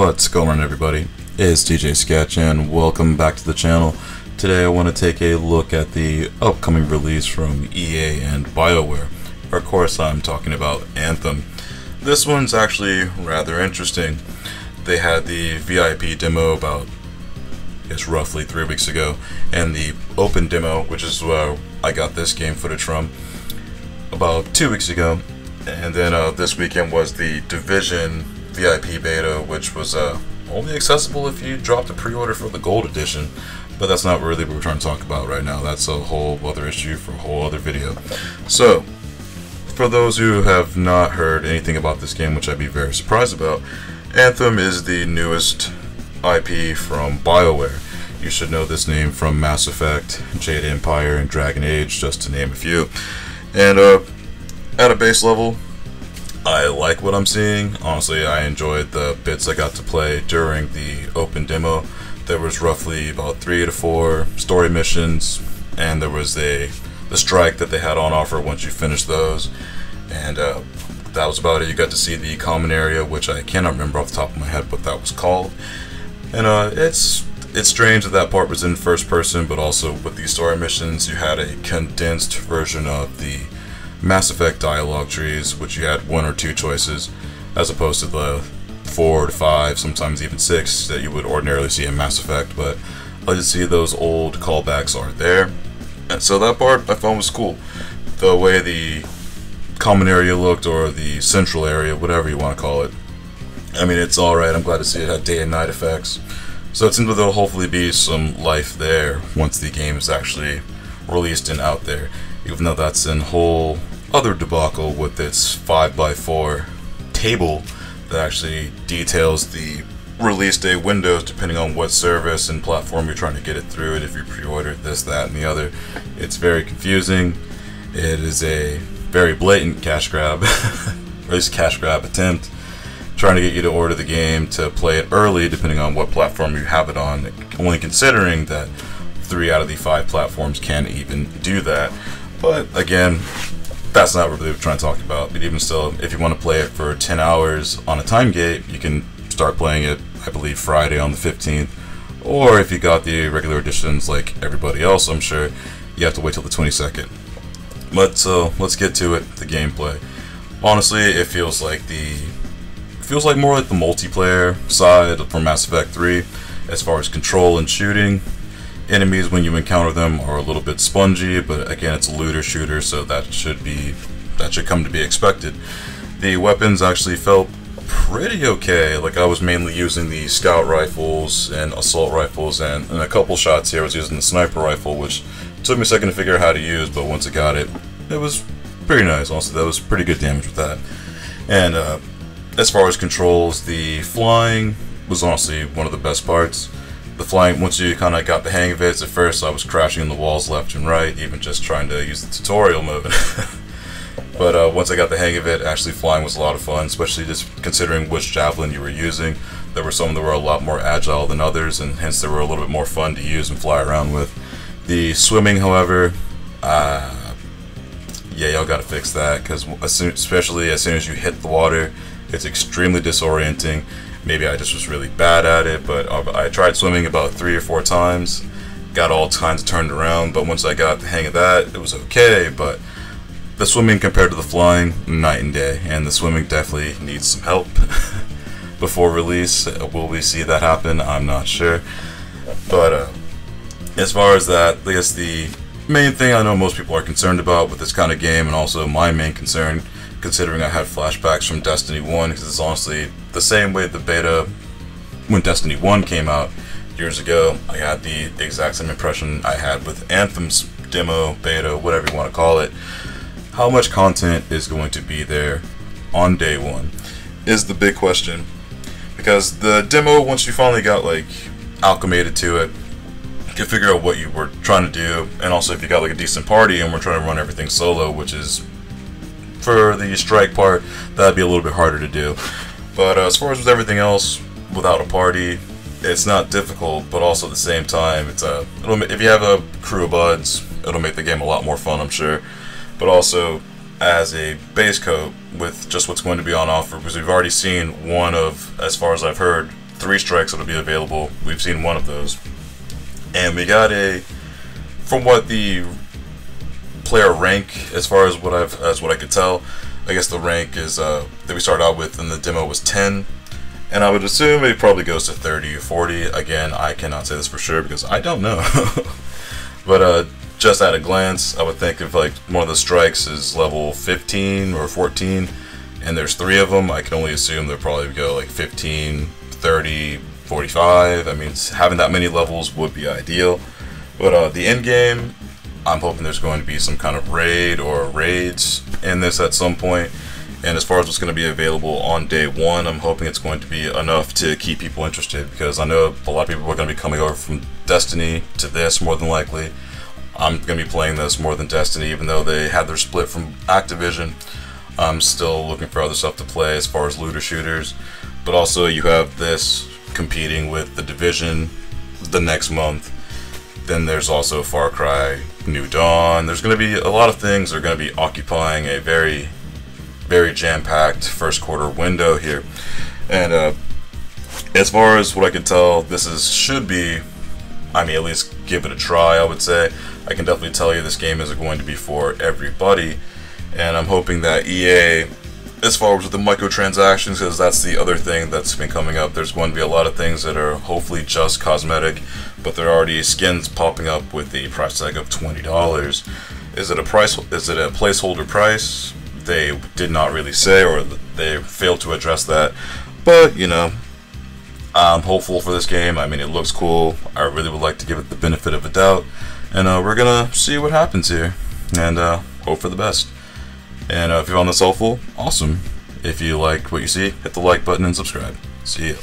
What's going on, everybody? It's DJ Sketch and welcome back to the channel. Today I want to take a look at the upcoming release from EA and BioWare. Of course, I'm talking about Anthem. This one's actually rather interesting. They had the VIP demo about, I guess, roughly 3 weeks ago, and the open demo, which is where I got this game footage from, about 2 weeks ago. And then this weekend was the Division VIP beta, which was only accessible if you dropped a pre-order for the Gold Edition. But that's not really what we're trying to talk about right now. That's a whole other issue for a whole other video. So, for those who have not heard anything about this game, which I'd be very surprised about, Anthem is the newest IP from BioWare. You should know this name from Mass Effect, Jade Empire, and Dragon Age, just to name a few. And at a base level, I like what I'm seeing. Honestly, I enjoyed the bits I got to play during the open demo. There was roughly about 3 to 4 story missions, and there was the strike that they had on offer once you finish those. And that was about it. You got to see the common area, which I cannot remember off the top of my head what that was called. And it's strange that part was in first person, but also with these story missions, you had a condensed version of the Mass Effect dialogue trees, which you had 1 or 2 choices, as opposed to the 4 to 5, sometimes even 6 that you would ordinarily see in Mass Effect. But I just see those old callbacks are there, and so that part I found was cool. The way the common area looked, or the central area, whatever you want to call it, I mean, it's alright. I'm glad to see it had day and night effects, so it seems that there'll hopefully be some life there once the game is actually released and out there, even though that's a whole other debacle with its 5x4 table that actually details the release day windows depending on what service and platform you're trying to get it through, and if you pre-ordered this, that, and the other. It's very confusing. It is a very blatant cash grab, or at least cash grab attempt, trying to get you to order the game to play it early depending on what platform you have it on, only considering that 3 out of the 5 platforms can't even do that. But again, that's not really what we're trying to talk about. But even still, if you want to play it for 10 hours on a time gate, you can start playing it, I believe, Friday on the 15th. Or if you got the regular editions like everybody else, I'm sure, you have to wait till the 22nd. But so let's get to it, the gameplay. Honestly, it feels like more like the multiplayer side from Mass Effect 3 as far as control and shooting. Enemies, when you encounter them, are a little bit spongy, but again, it's a looter shooter, so that should come to be expected. The weapons actually felt pretty okay. Like, I was mainly using the scout rifles and assault rifles, and in a couple shots here I was using the sniper rifle, which took me a second to figure out how to use, but once I got it, it was pretty nice. Also, that was pretty good damage with that. And as far as controls, the flying was honestly one of the best parts. The flying, once you kind of got the hang of it, at first I was crashing in the walls left and right, even just trying to use the tutorial mode. But once I got the hang of it, actually flying was a lot of fun, especially just considering which javelin you were using. There were some that were a lot more agile than others, and hence they were a little bit more fun to use and fly around with. The swimming, however, yeah, y'all gotta fix that, because especially as soon as you hit the water, it's extremely disorienting. Maybe I just was really bad at it, but I tried swimming about 3 or 4 times, got all kinds of turned around, but once I got the hang of that, it was okay. But the swimming compared to the flying, night and day, and the swimming definitely needs some help before release. Will we see that happen? I'm not sure. But as far as that, I guess the main thing I know most people are concerned about with this kind of game, and also my main concern, considering I had flashbacks from Destiny 1, because it's honestly the same way the beta, when Destiny 1 came out years ago, I had the exact same impression I had with Anthem's demo, beta, whatever you want to call it. How much content is going to be there on day 1 is the big question, because the demo, once you finally got like acclimated to it, you can figure out what you were trying to do, and also if you got like a decent party and we're trying to run everything solo, which is, for the strike part, that'd be a little bit harder to do. But as far as with everything else, without a party, it's not difficult, but also at the same time, if you have a crew of buds, it'll make the game a lot more fun, I'm sure. But also, as a base coat, with just what's going to be on offer, because we've already seen one of, as far as I've heard, 3 strikes that'll be available. We've seen one of those, and we got from what the player rank, as far as what I could tell, I guess the rank is that we started out with in the demo was 10, and I would assume it probably goes to 30 or 40. Again, I cannot say this for sure because I don't know. But just at a glance, I would think if like one of the strikes is level 15 or 14, and there's 3 of them, I can only assume they'll probably go like 15, 30, 45. I mean, having that many levels would be ideal. But the end game, I'm hoping there's going to be some kind of raid or raids in this at some point. And as far as what's going to be available on day 1, I'm hoping it's going to be enough to keep people interested, because I know a lot of people are going to be coming over from Destiny to this more than likely. I'm going to be playing this more than Destiny, even though they had their split from Activision. I'm still looking for other stuff to play as far as looter shooters. But also you have this competing with The Division the next month. Then there's also Far Cry New Dawn. There's going to be a lot of things that are going to be occupying a very, very jam-packed first quarter window here. And as far as what I can tell, should be, I mean, at least give it a try, I would say. I can definitely tell you this game isn't going to be for everybody. And I'm hoping that EA, as far as with the microtransactions, because that's the other thing that's been coming up, there's going to be a lot of things that are hopefully just cosmetic, but there are already skins popping up with the price tag of $20. Is it a placeholder price? They did not really say, or they failed to address that. But, you know, I'm hopeful for this game. I mean, it looks cool. I really would like to give it the benefit of a doubt. And we're gonna see what happens here, and hope for the best. And if you found this helpful, awesome. If you like what you see, hit the like button and subscribe. See ya.